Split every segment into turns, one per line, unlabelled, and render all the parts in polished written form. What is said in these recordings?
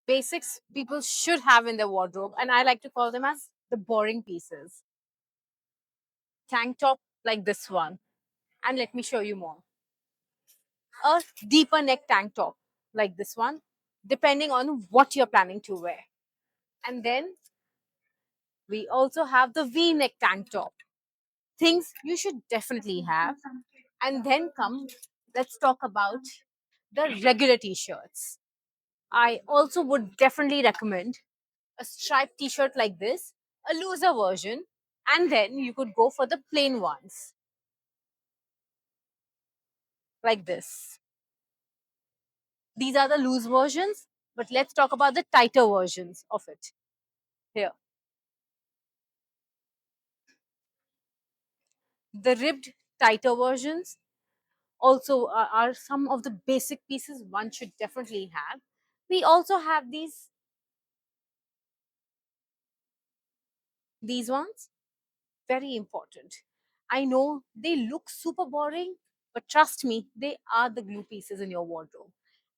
basics people should have in their wardrobe, and I like to call them as the boring pieces. Tank top like this one, and let me show you more. A deeper neck tank top like this one, depending on what you're planning to wear. And then we also have the V-neck tank top, things you should definitely have. And then let's talk about the regular t-shirts. I also would definitely recommend a striped t-shirt like this, a looser version, and then you could go for the plain ones like this. These are the loose versions, but let's talk about the tighter versions of it. Here, the ribbed tighter versions also are some of the basic pieces one should definitely have. We also have these ones, very important. I know they look super boring, but trust me, they are the glue pieces in your wardrobe.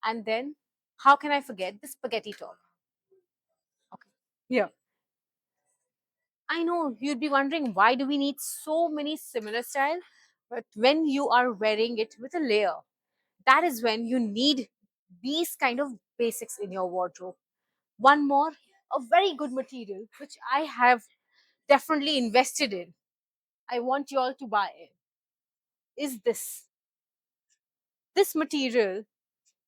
And then, how can I forget the spaghetti top? Okay. Yeah. I know you'd be wondering why do we need so many similar styles, but when you are wearing it with a layer, that is when you need these kind of basics in your wardrobe. One more, a very good material which I have definitely invested in. I want you all to buy it. Is this? This material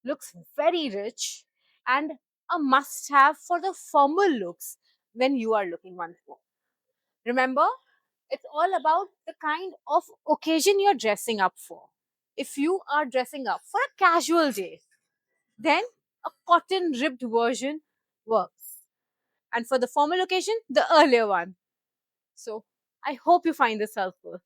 looks very rich and a must have for the formal looks when you are looking one for. Remember, it's all about the kind of occasion you're dressing up for. If you are dressing up for a casual day, then a cotton ribbed version works. And for the formal occasion, the earlier one. So I hope you find this helpful.